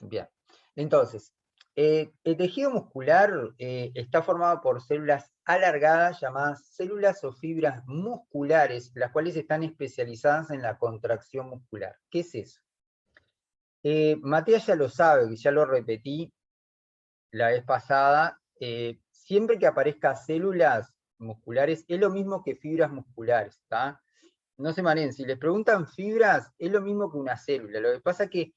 Bien. Entonces, el tejido muscular está formado por células alargadas llamadas células o fibras musculares, las cuales están especializadas en la contracción muscular. ¿Qué es eso? Matías ya lo sabe, que ya lo repetí la vez pasada, siempre que aparezca células musculares es lo mismo que fibras musculares, ¿está? No se mareen, si les preguntan fibras, es lo mismo que una célula. Lo que pasa es que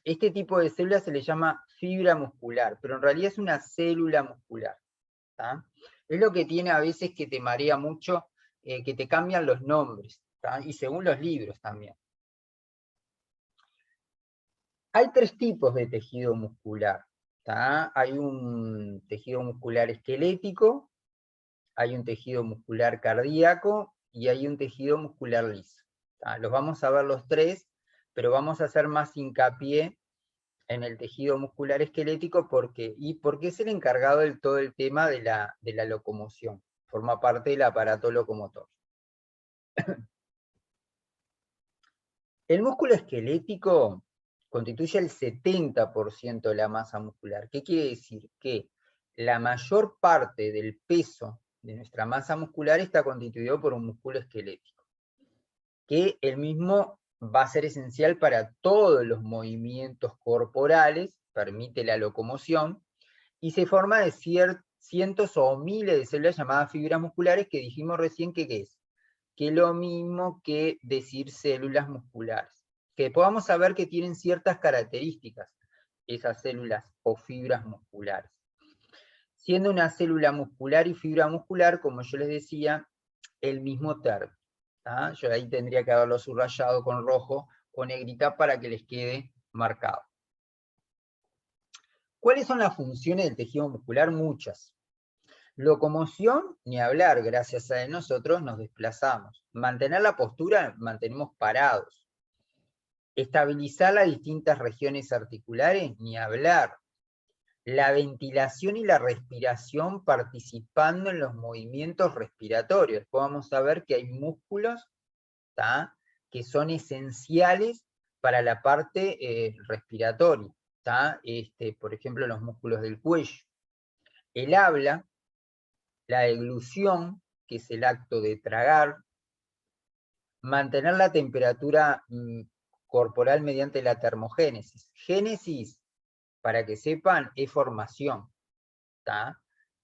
este tipo de célula se le llama fibra muscular, pero en realidad es una célula muscular, ¿tá? Es lo que tiene a veces que te marea mucho, que te cambian los nombres, ¿tá? Y según los libros también. Hay tres tipos de tejido muscular, ¿tá? Hay un tejido muscular esquelético, hay un tejido muscular cardíaco y hay un tejido muscular liso, ¿tá? Los vamos a ver los tres, pero vamos a hacer más hincapié en el tejido muscular esquelético porque es el encargado de todo el tema de la locomoción, forma parte del aparato locomotor. El músculo esquelético constituye el 70% de la masa muscular. ¿Qué quiere decir? Que la mayor parte del peso de nuestra masa muscular está constituido por un músculo esquelético, que el mismo va a ser esencial para todos los movimientos corporales, permite la locomoción, y se forma de cientos o miles de células llamadas fibras musculares que dijimos recién que ¿qué es? Que es lo mismo que decir células musculares. Que podamos saber que tienen ciertas características esas células o fibras musculares. Siendo una célula muscular y fibra muscular, como yo les decía, el mismo término. ¿Tá? Yo ahí tendría que haberlo subrayado con rojo o negrita para que les quede marcado. ¿Cuáles son las funciones del tejido muscular? Muchas. Locomoción, ni hablar, gracias a nosotros nos desplazamos. Mantener la postura, mantenemos parados. Estabilizar las distintas regiones articulares, ni hablar. La ventilación y la respiración participando en los movimientos respiratorios. Después vamos a ver que hay músculos, ¿tá?, que son esenciales para la parte respiratoria, ¿tá? Por ejemplo, los músculos del cuello. El habla, la deglución, que es el acto de tragar, mantener la temperatura corporal mediante la termogénesis. Génesis, para que sepan, es formación, ¿tá?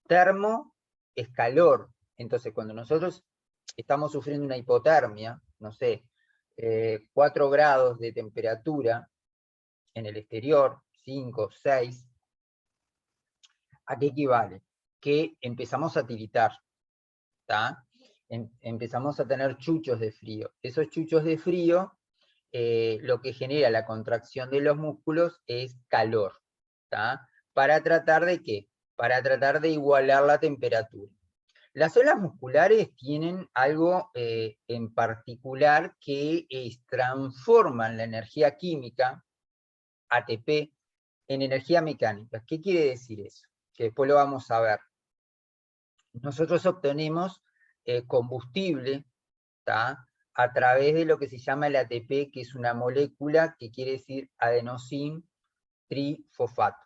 Termo es calor. Entonces, cuando nosotros estamos sufriendo una hipotermia, no sé, 4 grados de temperatura en el exterior, 5, 6, ¿a qué equivale? Que empezamos a tiritar, ¿tá? Empezamos a tener chuchos de frío. Esos chuchos de frío, lo que genera la contracción de los músculos es calor, ¿tá? ¿Para tratar de qué? Para tratar de igualar la temperatura. Las células musculares tienen algo en particular que transforman la energía química, ATP, en energía mecánica. ¿Qué quiere decir eso? Que después lo vamos a ver. Nosotros obtenemos combustible, ¿tá?, a través de lo que se llama el ATP, que es una molécula que quiere decir adenosín trifosfato.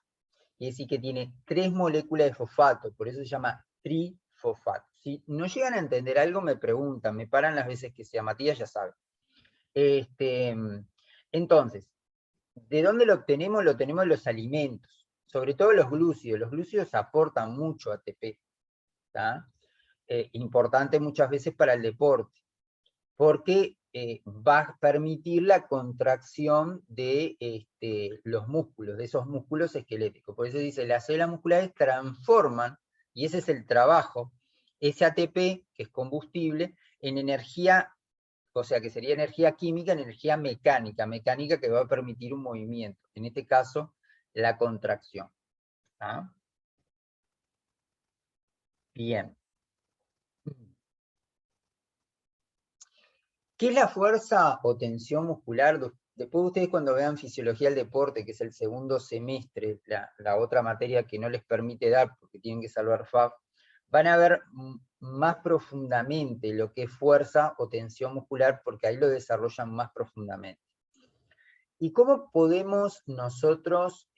Quiere decir que tiene 3 moléculas de fosfato, por eso se llama trifosfato. Si no llegan a entender algo, me preguntan, me paran las veces que sea. Matías ya sabe. Entonces, ¿de dónde lo obtenemos? Lo obtenemos de los alimentos, sobre todo los glúcidos. Los glúcidos aportan mucho ATP, ¿tá? Importante muchas veces para el deporte, porque va a permitir la contracción de los músculos, de esos músculos esqueléticos. Por eso dice, las células musculares transforman, y ese es el trabajo, ese ATP, que es combustible, en energía, o sea, que sería energía química, en energía mecánica, mecánica que va a permitir un movimiento, en este caso, la contracción. ¿Ah? Bien. ¿Qué es la fuerza o tensión muscular? Después ustedes cuando vean fisiología del deporte, que es el segundo semestre, la otra materia que no les permite dar porque tienen que salvar FAF, van a ver más profundamente lo que es fuerza o tensión muscular porque ahí lo desarrollan más profundamente. ¿Y cómo podemos nosotros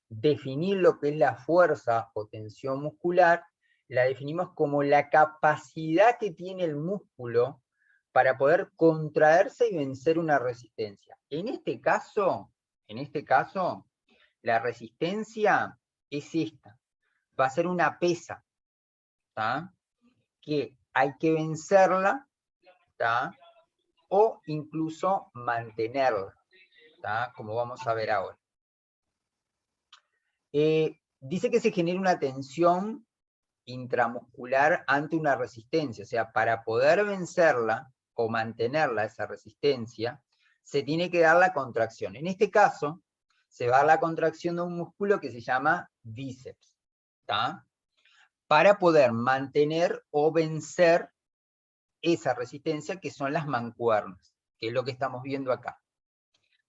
definir lo que es la fuerza o tensión muscular? La definimos como la capacidad que tiene el músculo para poder contraerse y vencer una resistencia. En este caso, la resistencia es esta. Va a ser una pesa, ¿tá? Que hay que vencerla, ¿tá? O incluso mantenerla, ¿tá? Como vamos a ver ahora. Dice que se genera una tensión intramuscular ante una resistencia, o sea, para poder vencerla o mantenerla, esa resistencia, se tiene que dar la contracción. En este caso, se va a dar la contracción de un músculo que se llama bíceps, ¿tá? Para poder mantener o vencer esa resistencia que son las mancuernas, que es lo que estamos viendo acá.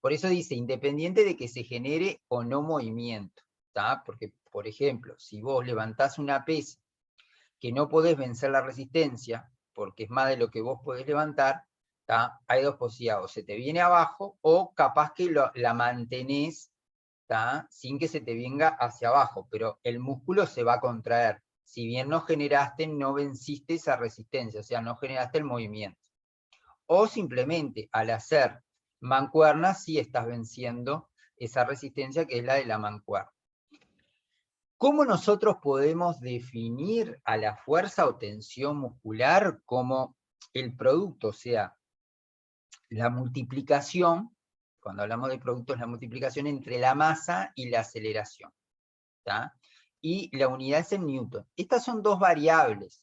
Por eso dice, independiente de que se genere o no movimiento, ¿tá? Porque, por ejemplo, si vos levantás una pesa que no podés vencer la resistencia, porque es más de lo que vos podés levantar, ¿tá? Hay dos posibilidades, o se te viene abajo, o capaz que la mantenés, ¿tá? Sin que se te venga hacia abajo, pero el músculo se va a contraer. Si bien no venciste esa resistencia, o sea, no generaste el movimiento. O simplemente al hacer mancuernas sí estás venciendo esa resistencia que es la de la mancuerna. ¿Cómo nosotros podemos definir a la fuerza o tensión muscular como el producto? O sea, la multiplicación, cuando hablamos de productos, la multiplicación entre la masa y la aceleración, ¿tá? Y la unidad es el newton. Estas son dos variables.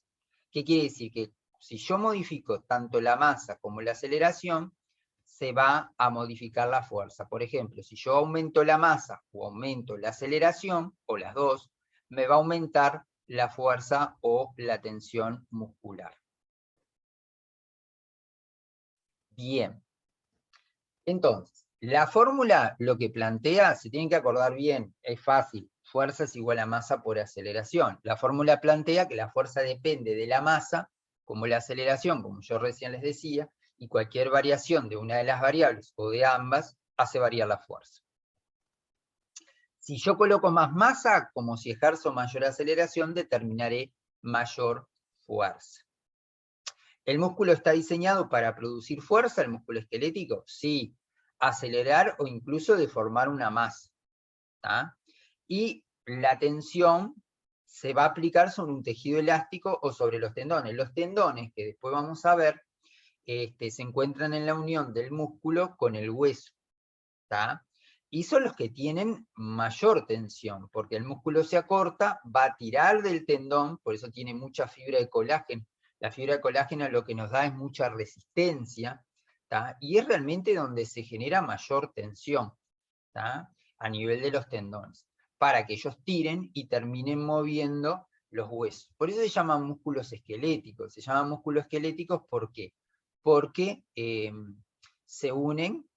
¿Qué quiere decir? Que si yo modifico tanto la masa como la aceleración, se va a modificar la fuerza. Por ejemplo, si yo aumento la masa o aumento la aceleración, o las dos, me va a aumentar la fuerza o la tensión muscular. Bien. Entonces, la fórmula lo que plantea, se tienen que acordar bien, es fácil. Fuerza es igual a masa por aceleración. La fórmula plantea que la fuerza depende de la masa, como la aceleración, como yo recién les decía, y cualquier variación de una de las variables o de ambas hace variar la fuerza. Si yo coloco más masa, como si ejerzo mayor aceleración, determinaré mayor fuerza. ¿El músculo está diseñado para producir fuerza, el músculo esquelético? Sí. Acelerar o incluso deformar una masa, ¿tá? Y la tensión se va a aplicar sobre un tejido elástico o sobre los tendones. Los tendones, que después vamos a ver, se encuentran en la unión del músculo con el hueso, ¿tá? Y son los que tienen mayor tensión, porque el músculo se acorta, va a tirar del tendón, por eso tiene mucha fibra de colágeno. La fibra de colágeno lo que nos da es mucha resistencia, ¿tá? Y es realmente donde se genera mayor tensión, ¿tá? A nivel de los tendones, para que ellos tiren y terminen moviendo los huesos. Por eso se llaman músculos esqueléticos. Se llaman músculos esqueléticos, ¿por qué? Porque se unen,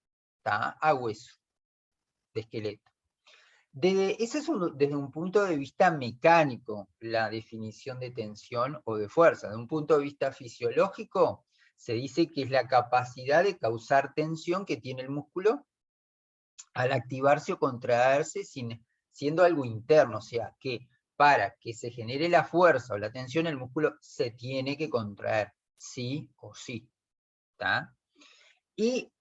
¿tá? A hueso de esqueleto. Ese es desde un punto de vista mecánico la definición de tensión o de fuerza. De un punto de vista fisiológico, se dice que es la capacidad de causar tensión que tiene el músculo al activarse o contraerse siendo algo interno, o sea, que para que se genere la fuerza o la tensión, el músculo se tiene que contraer, sí o sí, ¿tá? Y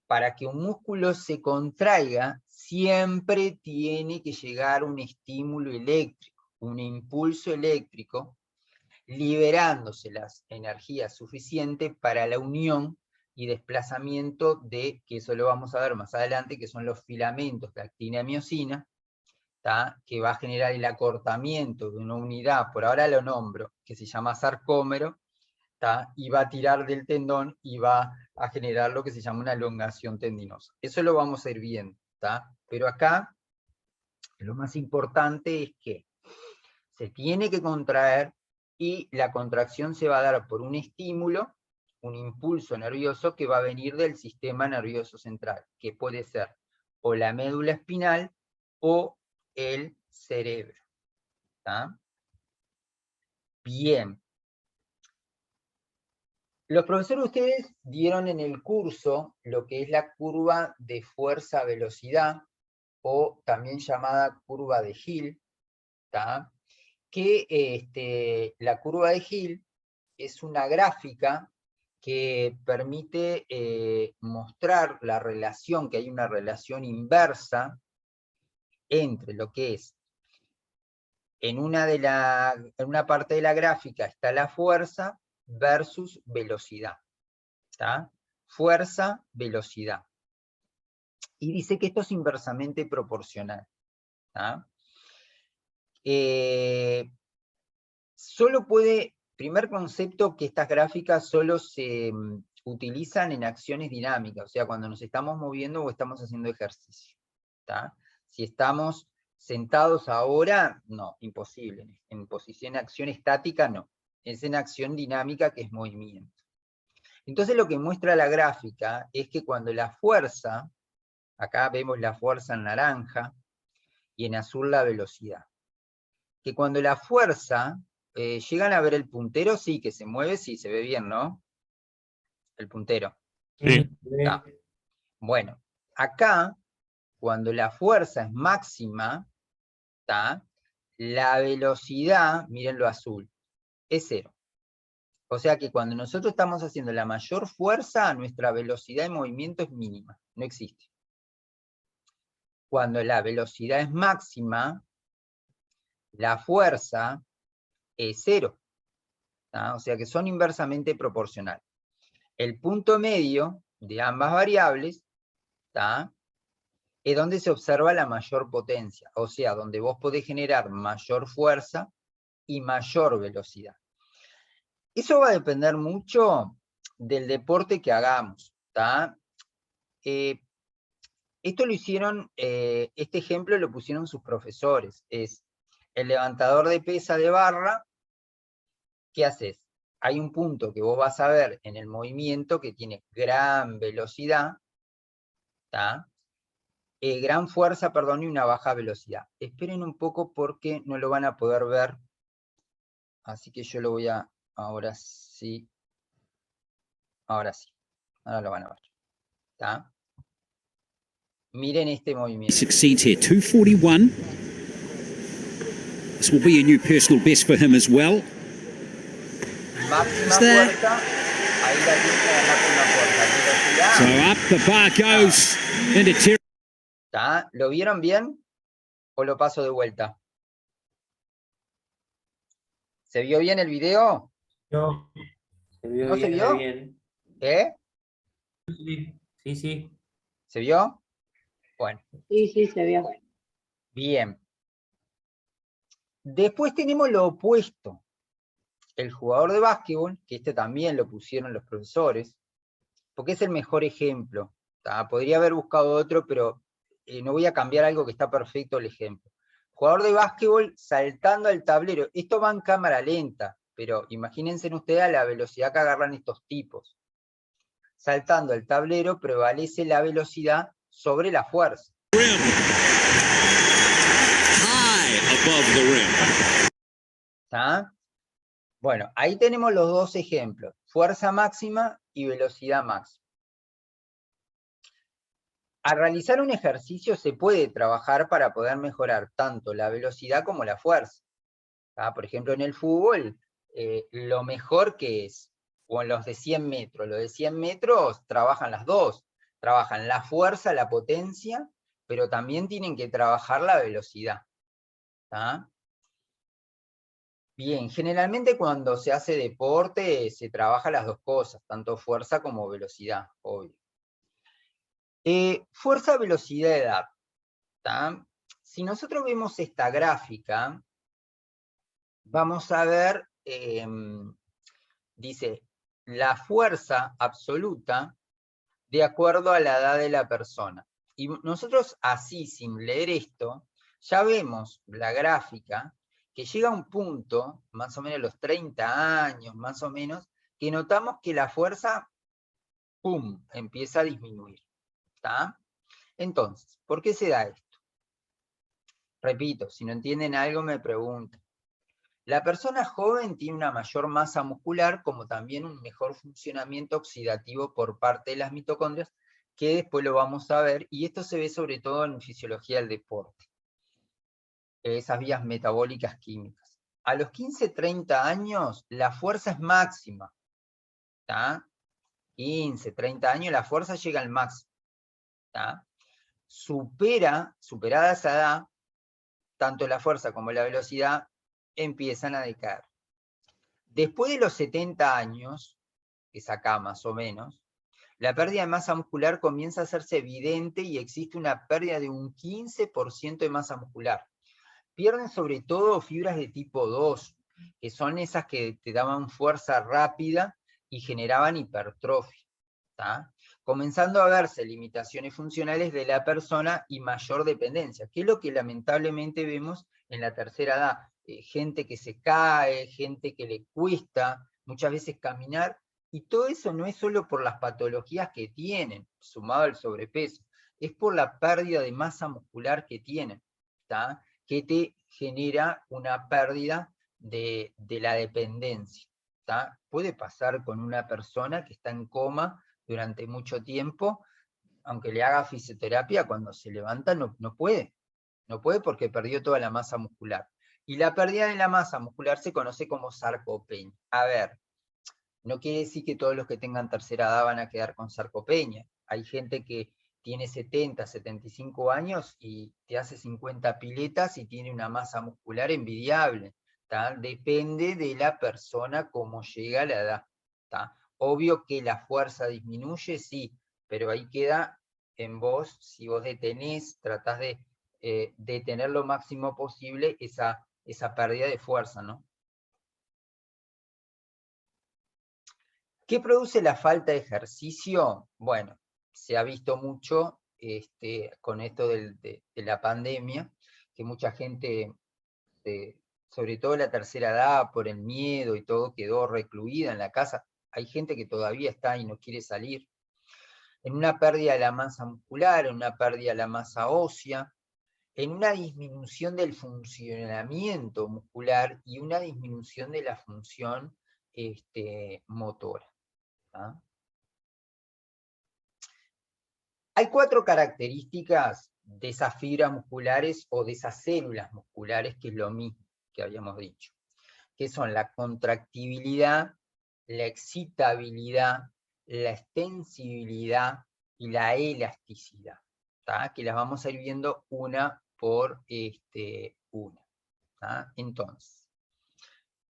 para que un músculo se contraiga, siempre tiene que llegar un estímulo eléctrico, un impulso eléctrico, liberándose las energías suficientes para la unión y desplazamiento de, que eso lo vamos a ver más adelante, que son los filamentos de actina y miosina, ¿tá? Que va a generar el acortamiento de una unidad, por ahora lo nombro, que se llama sarcómero, ¿tá? Y va a tirar del tendón y va a generar lo que se llama una elongación tendinosa. Eso lo vamos a ir viendo, ¿tá? Pero acá lo más importante es que se tiene que contraer y la contracción se va a dar por un estímulo, un impulso nervioso que va a venir del sistema nervioso central, que puede ser o la médula espinal o el cerebro, ¿tá? Bien. Los profesores ustedes dieron en el curso lo que es la curva de fuerza-velocidad, o también llamada curva de Hill, ¿tá? Que la curva de Hill es una gráfica que permite mostrar la relación, que hay una relación inversa entre lo que es, en una parte de la gráfica está la fuerza versus velocidad, ¿tá? Fuerza, velocidad. Y dice que esto es inversamente proporcional, ¿tá? Solo puede, primer concepto, que estas gráficas solo se utilizan en acciones dinámicas, o sea, cuando nos estamos moviendo o estamos haciendo ejercicio, ¿tá? Si estamos sentados ahora, no, imposible. En posición de acción estática, no. Es en acción dinámica, que es movimiento. Entonces lo que muestra la gráfica es que cuando la fuerza, acá vemos la fuerza en naranja, y en azul la velocidad, que cuando la fuerza, ¿llegan a ver el puntero? Sí, que se mueve, sí, se ve bien, ¿no? El puntero. Sí. Está. Bueno, acá, cuando la fuerza es máxima, ¿tá? La velocidad, miren lo azul, es 0. O sea que cuando nosotros estamos haciendo la mayor fuerza, nuestra velocidad de movimiento es mínima, no existe. Cuando la velocidad es máxima, la fuerza es 0. ¿Tá? O sea que son inversamente proporcionales. El punto medio de ambas variables, ¿tá? Es donde se observa la mayor potencia, o sea, donde vos podés generar mayor fuerza y mayor velocidad. Eso va a depender mucho del deporte que hagamos, ¿tá? Esto lo hicieron, este ejemplo lo pusieron sus profesores, es el levantador de pesa de barra. ¿Qué haces? Hay un punto que vos vas a ver en el movimiento que tiene gran velocidad, ¿tá? Gran fuerza, perdón, y una baja velocidad. Esperen un poco porque no lo van a poder ver. Así que yo lo voy a, ahora sí. Ahora sí. Ahora lo van a ver. ¿Tá? Miren este movimiento. Succeeds here, 2:41. This will be a new personal best for him as well. Máxima fuerza. Ahí la tiene la máxima fuerza. So Velocidad. up the bar goes into territory. ¿Tá? ¿Lo vieron bien? ¿O lo paso de vuelta? ¿Se vio bien el video? No, se vio ¿No se bien, vio? bien. ¿Eh? Sí, sí. ¿Se vio? Bueno. Sí, se vio. Bien. Después tenemos lo opuesto. El jugador de básquetbol, que este también lo pusieron los profesores, porque es el mejor ejemplo. ¿Tá? Podría haber buscado otro, pero no voy a cambiar algo que está perfecto el ejemplo. Jugador de básquetbol saltando al tablero. Esto va en cámara lenta, pero imagínense ustedes a la velocidad que agarran estos tipos. Saltando al tablero prevalece la velocidad sobre la fuerza. ¿Tá? Bueno, ahí tenemos los dos ejemplos, fuerza máxima y velocidad máxima. Al realizar un ejercicio se puede trabajar para poder mejorar tanto la velocidad como la fuerza. ¿Tá? Por ejemplo, en el fútbol, lo mejor que es, o en los de 100 metros, los de 100 metros trabajan las dos, trabajan la fuerza, la potencia, pero también tienen que trabajar la velocidad. ¿Tá? Bien, generalmente cuando se hace deporte se trabaja las dos cosas, tanto fuerza como velocidad, obvio. Fuerza, velocidad, edad. ¿Tá? Si nosotros vemos esta gráfica, vamos a ver, dice, la fuerza absoluta de acuerdo a la edad de la persona. Y nosotros así, sin leer esto, ya vemos la gráfica que llega a un punto, más o menos a los 30 años, más o menos, que notamos que la fuerza, ¡pum!, empieza a disminuir. ¿Está? Entonces, ¿por qué se da esto? Repito, si no entienden algo me preguntan. La persona joven tiene una mayor masa muscular, como también un mejor funcionamiento oxidativo por parte de las mitocondrias, que después lo vamos a ver, y esto se ve sobre todo en fisiología del deporte, esas vías metabólicas químicas. A los 15-30 años, la fuerza es máxima, ¿tá? 15, 30 años, la fuerza llega al máximo, ¿tá? Superada esa edad, tanto la fuerza como la velocidad empiezan a decaer. Después de los 70 años, que es acá más o menos, la pérdida de masa muscular comienza a hacerse evidente y existe una pérdida de un 15% de masa muscular. Pierden sobre todo fibras de tipo 2, que son esas que te daban fuerza rápida y generaban hipertrofia, ¿tá? Comenzando a verse limitaciones funcionales de la persona y mayor dependencia, que es lo que lamentablemente vemos en la tercera edad. Gente que se cae, gente que le cuesta muchas veces caminar, y todo eso no es solo por las patologías que tienen, sumado al sobrepeso, es por la pérdida de masa muscular que tienen, ¿tá? Que te genera una pérdida de la dependencia, ¿tá? Puede pasar con una persona que está en coma durante mucho tiempo, aunque le haga fisioterapia, cuando se levanta no puede. No puede porque perdió toda la masa muscular. Y la pérdida de la masa muscular se conoce como sarcopenia. A ver, no quiere decir que todos los que tengan tercera edad van a quedar con sarcopenia. Hay gente que tiene 70, 75 años y te hace 50 piletas y tiene una masa muscular envidiable, ¿tá? Depende de la persona cómo llega a la edad, ¿tá? Obvio que la fuerza disminuye, sí, pero ahí queda en vos, si vos tratás de detener lo máximo posible esa pérdida de fuerza, ¿no? ¿Qué produce la falta de ejercicio? Bueno, se ha visto mucho con esto de la pandemia, que mucha gente, sobre todo la tercera edad, por el miedo y todo, quedó recluida en la casa. Hay gente que todavía está y no quiere salir. En una pérdida de la masa muscular, en una pérdida de la masa ósea, en una disminución del funcionamiento muscular y una disminución de la función motora. ¿Ah? Hay 4 características de esas fibras musculares o de esas células musculares, que es lo mismo que habíamos dicho, que son la contractibilidad, la excitabilidad, la extensibilidad y la elasticidad, ¿tá? Que las vamos a ir viendo una por una, ¿tá? Entonces,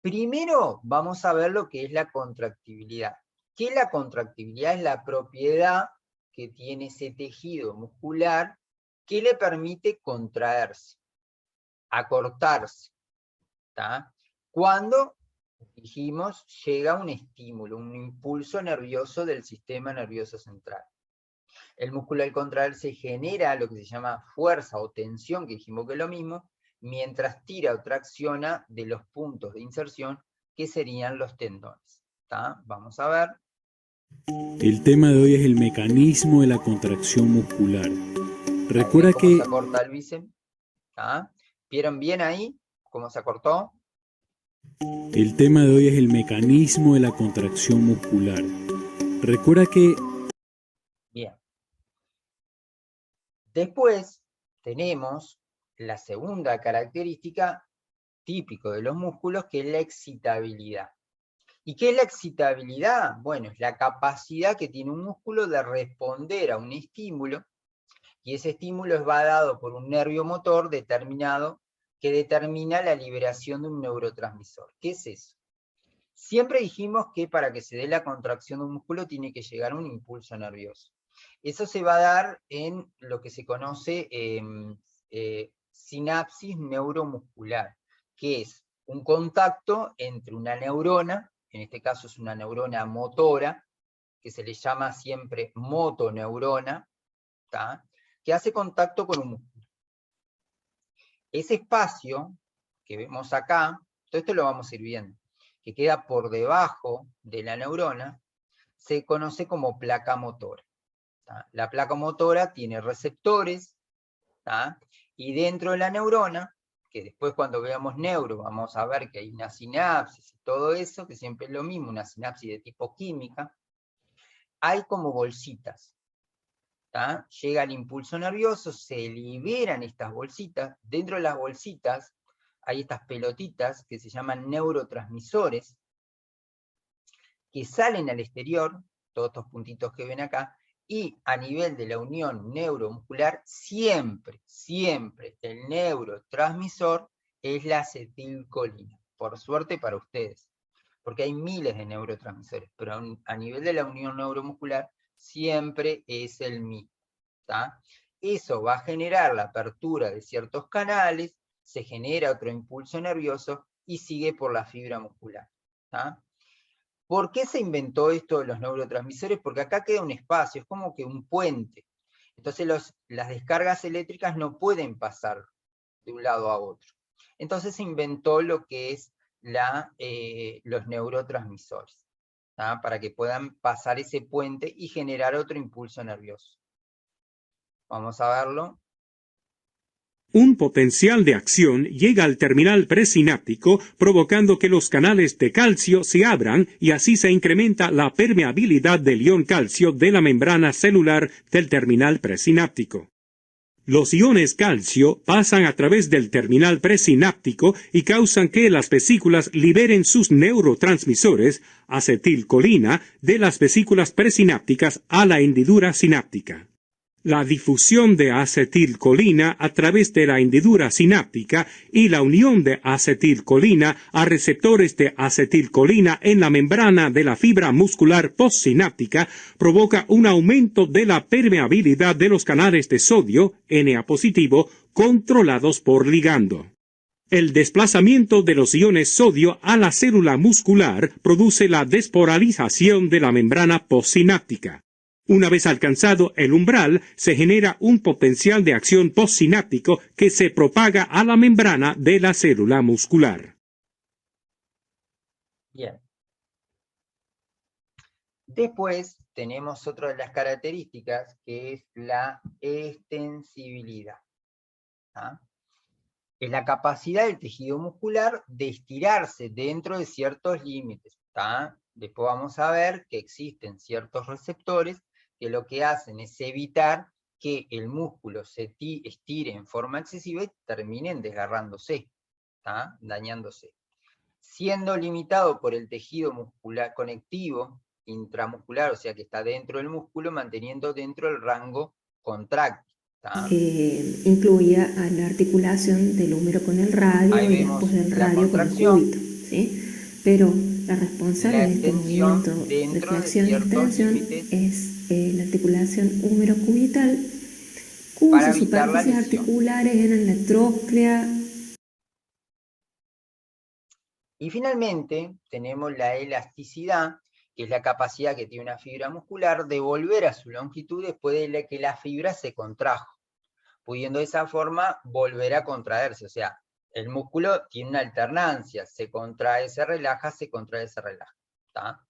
primero vamos a ver lo que es la contractibilidad. ¿Qué es la contractibilidad? Es la propiedad que tiene ese tejido muscular que le permite contraerse, acortarse, ¿tá? Cuando, dijimos, llega un estímulo, un impulso nervioso del sistema nervioso central. El músculo al contraerse genera lo que se llama fuerza o tensión, que dijimos que es lo mismo, mientras tira o tracciona de los puntos de inserción, que serían los tendones, ¿tá? Vamos a ver. El tema de hoy es el mecanismo de la contracción muscular. Recuerda ¿Cómo que se acorta el bíceps? ¿Ah? ¿Vieron bien ahí cómo se acortó? el tema de hoy es el mecanismo de la contracción muscular. Recuerda que... Bien. Después tenemos la segunda característica típico de los músculos, que es la excitabilidad. ¿Y qué es la excitabilidad? Bueno, es la capacidad que tiene un músculo de responder a un estímulo, y ese estímulo va dado por un nervio motor determinado que determina la liberación de un neurotransmisor. ¿Qué es eso? Siempre dijimos que para que se dé la contracción de un músculo tiene que llegar un impulso nervioso. Eso se va a dar en lo que se conoce sinapsis neuromuscular, que es un contacto entre una neurona, en este caso es una neurona motora, que se le llama siempre motoneurona, ¿tá? Que hace contacto con un músculo. Ese espacio que vemos acá, todo esto lo vamos a ir viendo, que queda por debajo de la neurona, se conoce como placa motora, ¿tá? La placa motora tiene receptores, ¿tá? Y dentro de la neurona que después cuando veamos neuro vamos a ver que hay una sinapsis y todo eso, que siempre es lo mismo, una sinapsis de tipo química, hay como bolsitas. ¿Tá? Llega el impulso nervioso, se liberan estas bolsitas, dentro de las bolsitas hay estas pelotitas que se llaman neurotransmisores, que salen al exterior, todos estos puntitos que ven acá, y a nivel de la unión neuromuscular, siempre el neurotransmisor es la acetilcolina, por suerte para ustedes, porque hay miles de neurotransmisores, pero a nivel de la unión neuromuscular, siempre es el mismo. ¿Tá? Eso va a generar la apertura de ciertos canales, se genera otro impulso nervioso y sigue por la fibra muscular. ¿Tá? ¿Por qué se inventó esto de los neurotransmisores? Porque acá queda un espacio, es como que un puente. Entonces las descargas eléctricas no pueden pasar de un lado a otro. Entonces se inventó lo que es los neurotransmisores, ¿tá? Para que puedan pasar ese puente y generar otro impulso nervioso. Vamos a verlo. Un potencial de acción llega al terminal presináptico, provocando que los canales de calcio se abran y así se incrementa la permeabilidad del ion calcio de la membrana celular del terminal presináptico. Los iones calcio pasan a través del terminal presináptico y causan que las vesículas liberen sus neurotransmisores, acetilcolina, de las vesículas presinápticas a la hendidura sináptica. La difusión de acetilcolina a través de la hendidura sináptica y la unión de acetilcolina a receptores de acetilcolina en la membrana de la fibra muscular postsináptica provoca un aumento de la permeabilidad de los canales de sodio, Na positivo, controlados por ligando. El desplazamiento de los iones sodio a la célula muscular produce la despolarización de la membrana postsináptica. Una vez alcanzado el umbral, se genera un potencial de acción postsináptico que se propaga a la membrana de la célula muscular. Bien. Después tenemos otra de las características, que es la extensibilidad. ¿Ah? Es la capacidad del tejido muscular de estirarse dentro de ciertos límites. ¿Tá? Después vamos a ver que existen ciertos receptores que lo que hacen es evitar que el músculo se estire en forma excesiva y terminen desgarrándose, ¿tá? Dañándose. Siendo limitado por el tejido muscular conectivo intramuscular, o sea que está dentro del músculo, manteniendo dentro el rango contráctil. Incluía a la articulación del húmero con el radio Ahí y después del la radio con el cúbito, ¿sí? Pero la responsable de este movimiento de flexión y extensión es la articulación húmero-cubital, cuyas superficies articulares eran la tróclea. Y finalmente tenemos la elasticidad, que es la capacidad que tiene una fibra muscular de volver a su longitud después de que la fibra se contrajo, pudiendo de esa forma volver a contraerse. O sea, el músculo tiene una alternancia, se contrae, se relaja, se contrae, se relaja. ¿Tá?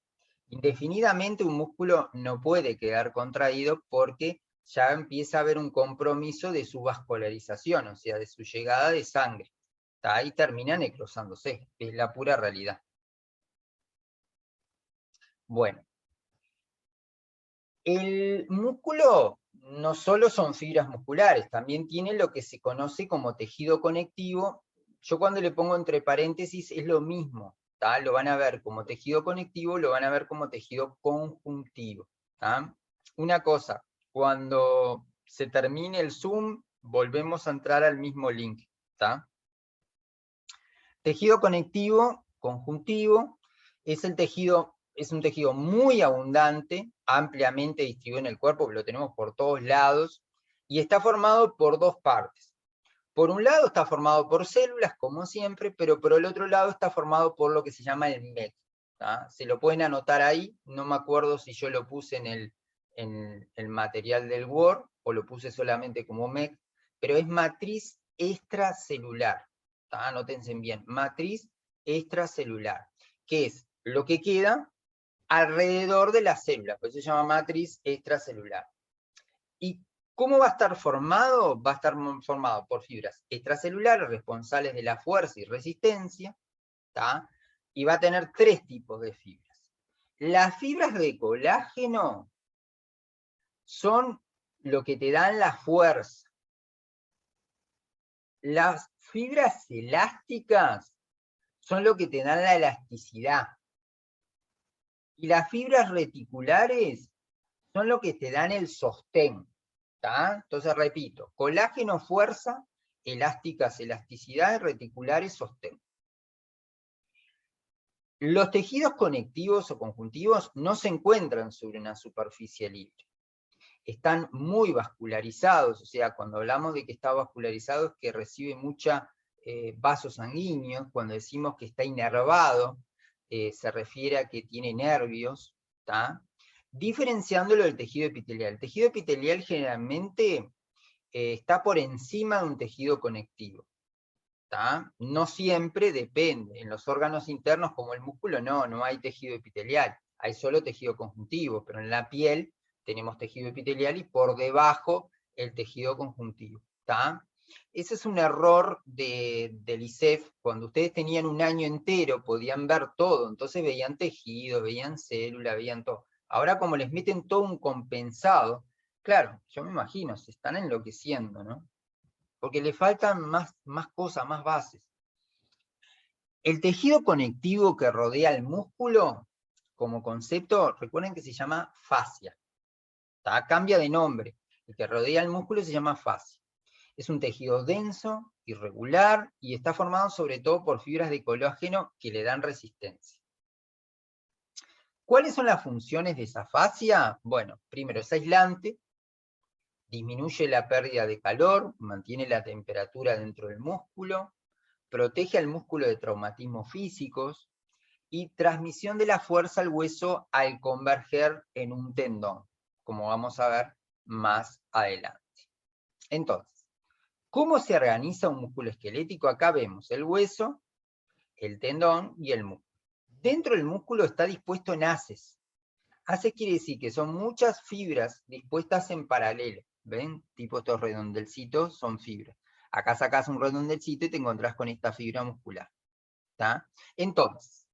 Indefinidamente un músculo no puede quedar contraído porque ya empieza a haber un compromiso de su vascularización, o sea, de su llegada de sangre. ¿Tá? Y termina necrosándose, es la pura realidad. Bueno, el músculo no solo son fibras musculares, también tiene lo que se conoce como tejido conectivo. Yo cuando le pongo entre paréntesis es lo mismo, ¿tá? Lo van a ver como tejido conectivo, lo van a ver como tejido conjuntivo. ¿Tá? Una cosa, cuando se termine el Zoom, volvemos a entrar al mismo link. ¿Tá? Tejido conectivo, conjuntivo, es un tejido muy abundante, ampliamente distribuido en el cuerpo, que lo tenemos por todos lados, y está formado por dos partes. Por un lado está formado por células, como siempre, pero por el otro lado está formado por lo que se llama el MEC. ¿Tá? Se lo pueden anotar ahí, no me acuerdo si yo lo puse en el material del Word, o lo puse solamente como MEC, pero es matriz extracelular. ¿Tá? Anótense bien, matriz extracelular, que es lo que queda alrededor de la célula, por eso se llama matriz extracelular. ¿Y ¿Cómo va a estar formado? Va a estar formado por fibras extracelulares responsables de la fuerza y resistencia, ¿tá? Y va a tener 3 tipos de fibras. Las fibras de colágeno son lo que te dan la fuerza. Las fibras elásticas son lo que te dan la elasticidad. Y las fibras reticulares son lo que te dan el sostén. ¿Tá? Entonces repito, colágeno fuerza, elásticas elasticidad, reticulares sostén. Los tejidos conectivos o conjuntivos no se encuentran sobre una superficie libre. Están muy vascularizados, o sea, cuando hablamos de que está vascularizado es que recibe mucha vasos sanguíneos. Cuando decimos que está inervado, se refiere a que tiene nervios, ¿tá? Diferenciándolo del tejido epitelial. El tejido epitelial generalmente está por encima de un tejido conectivo, ¿tá? No siempre, depende. En los órganos internos como el músculo no hay tejido epitelial, hay solo tejido conjuntivo, pero en la piel tenemos tejido epitelial y por debajo el tejido conjuntivo, ¿tá? Ese es un error del ISEF. Cuando ustedes tenían un año entero podían ver todo, entonces veían tejido, veían célula, veían todo. Ahora como les meten todo un compensado, claro, yo me imagino, se están enloqueciendo, ¿no? Porque le faltan más cosas, más bases. El tejido conectivo que rodea el músculo, como concepto, recuerden que se llama fascia. ¿Tá? Cambia de nombre. El que rodea el músculo se llama fascia. Es un tejido denso, irregular, y está formado sobre todo por fibras de colágeno que le dan resistencia. ¿Cuáles son las funciones de esa fascia? Bueno, primero es aislante, disminuye la pérdida de calor, mantiene la temperatura dentro del músculo, protege al músculo de traumatismos físicos y transmisión de la fuerza al hueso al converger en un tendón, como vamos a ver más adelante. Entonces, ¿cómo se organiza un músculo esquelético? Acá vemos el hueso, el tendón y el músculo. Dentro del músculo está dispuesto en haces. Haces quiere decir que son muchas fibras dispuestas en paralelo. ¿Ven? Tipo estos redondelcitos son fibras. Acá sacás un redondelcito y te encontrás con esta fibra muscular. ¿Tá? Entonces,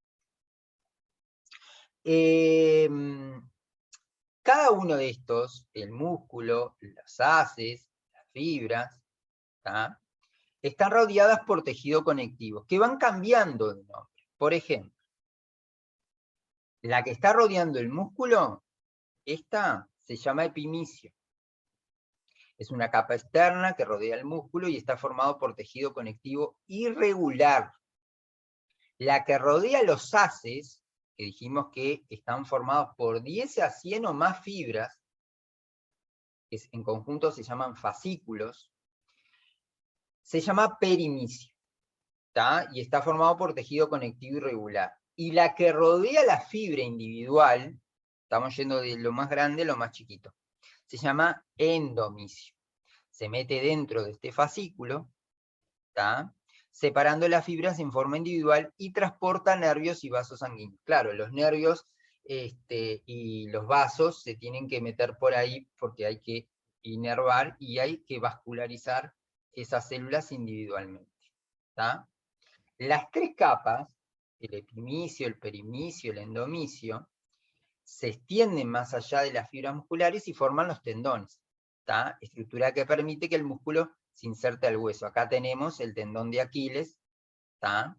cada uno de estos, el músculo, los haces, las fibras, ¿tá? Están rodeadas por tejido conectivo, que van cambiando de nombre. Por ejemplo, la que está rodeando el músculo, esta se llama epimicio. Es una capa externa que rodea el músculo y está formado por tejido conectivo irregular. La que rodea los haces, que dijimos que están formados por 10 a 100 o más fibras, que en conjunto se llaman fascículos, se llama perimicio, ¿tá? Y está formado por tejido conectivo irregular. Y la que rodea la fibra individual, estamos yendo de lo más grande a lo más chiquito, se llama endomicio. Se mete dentro de este fascículo, ¿tá? Separando las fibras en forma individual y transporta nervios y vasos sanguíneos. Claro, los nervios y los vasos se tienen que meter por ahí porque hay que inervar y hay que vascularizar esas células individualmente, ¿tá? Las 3 capas, el epimicio, el perimicio, el endomicio, se extienden más allá de las fibras musculares y forman los tendones, ¿tá? Estructura que permite que el músculo se inserte al hueso. Acá tenemos el tendón de Aquiles, ¿tá?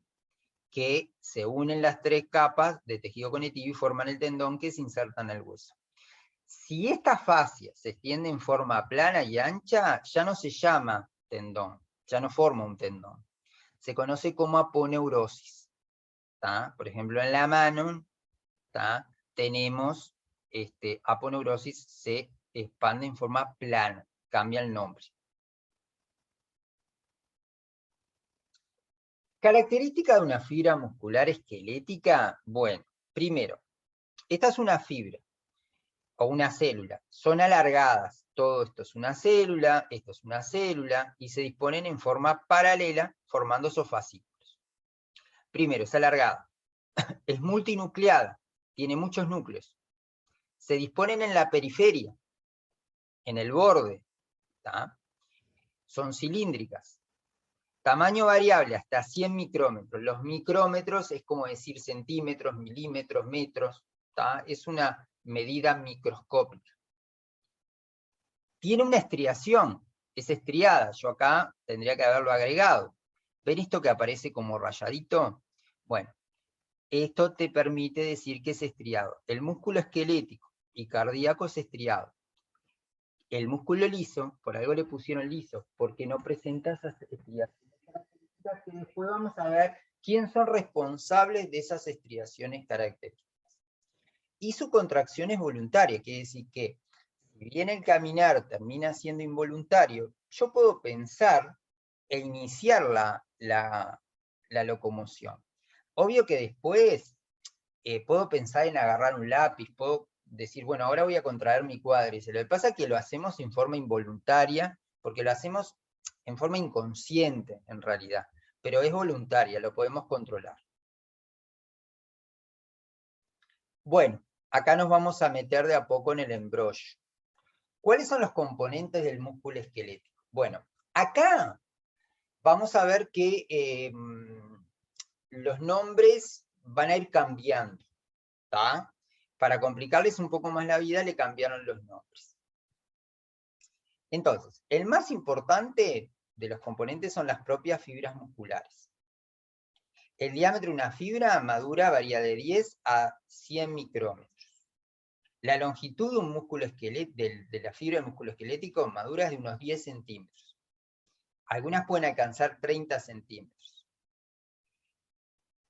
Que se unen las 3 capas de tejido conectivo y forman el tendón que se insertan al hueso. Si esta fascia se extiende en forma plana y ancha, ya no se llama tendón, ya no forma un tendón. Se conoce como aponeurosis, ¿tá? Por ejemplo, en la mano, ¿tá? Tenemos aponeurosis, se expande en forma plana, cambia el nombre. Característica de una fibra muscular esquelética, bueno, primero, esta es una fibra o una célula, son alargadas, todo esto es una célula, esto es una célula, y se disponen en forma paralela formando esos fascículos. Primero, es alargada, es multinucleada, tiene muchos núcleos, se disponen en la periferia, en el borde, ¿tá? Son cilíndricas. Tamaño variable hasta 100 micrómetros. Los micrómetros es como decir centímetros, milímetros, metros, ¿tá? Es una medida microscópica. Tiene una estriación, es estriada. Yo acá tendría que haberlo agregado. ¿Ven esto que aparece como rayadito? Bueno, esto te permite decir que es estriado. El músculo esquelético y cardíaco es estriado. El músculo liso, por algo le pusieron liso, porque no presenta esas estriaciones. Que después vamos a ver quién son responsables de esas estriaciones características. Y su contracción es voluntaria, quiere decir que si bien el caminar termina siendo involuntario, yo puedo pensar e iniciar la locomoción. Obvio que después puedo pensar en agarrar un lápiz, puedo decir, bueno, ahora voy a contraer mi cuádriceps. Lo que pasa es que lo hacemos en forma involuntaria, porque lo hacemos en forma inconsciente, en realidad. Pero es voluntaria, lo podemos controlar. Bueno, acá nos vamos a meter de a poco en el embrollo. ¿Cuáles son los componentes del músculo esquelético? Bueno, acá vamos a ver que los nombres van a ir cambiando, ¿tá? Para complicarles un poco más la vida, le cambiaron los nombres. Entonces, el más importante de los componentes son las propias fibras musculares. El diámetro de una fibra madura varía de 10 a 100 micrómetros. La longitud de un músculo esquelético, de la fibra del músculo esquelético madura es de unos 10 centímetros. Algunas pueden alcanzar 30 centímetros.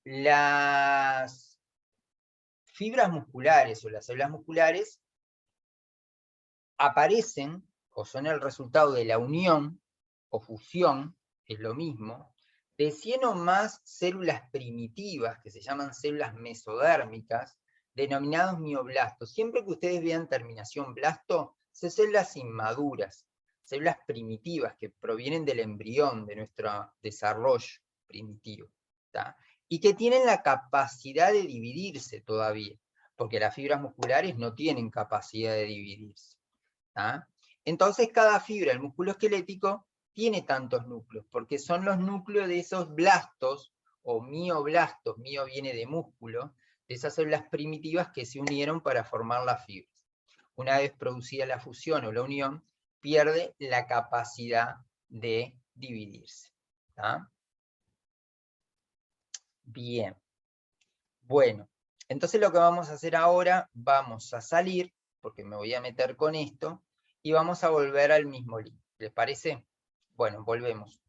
Las fibras musculares o las células musculares aparecen o son el resultado de la unión o fusión, es lo mismo, de 100 o más células primitivas, que se llaman células mesodérmicas, denominados mioblastos. Siempre que ustedes vean terminación blasto, son células inmaduras, células primitivas que provienen del embrión, de nuestro desarrollo primitivo, ¿tá? Y que tienen la capacidad de dividirse todavía, porque las fibras musculares no tienen capacidad de dividirse, ¿tá? Entonces cada fibra del músculo esquelético tiene tantos núcleos, porque son los núcleos de esos blastos, o mioblastos, mio viene de músculo, de esas células primitivas que se unieron para formar las fibras. Una vez producida la fusión o la unión, pierde la capacidad de dividirse, ¿tá? Bien. Bueno, entonces lo que vamos a hacer ahora, vamos a salir, porque me voy a meter con esto, y vamos a volver al mismo link. ¿Les parece? Bueno, volvemos.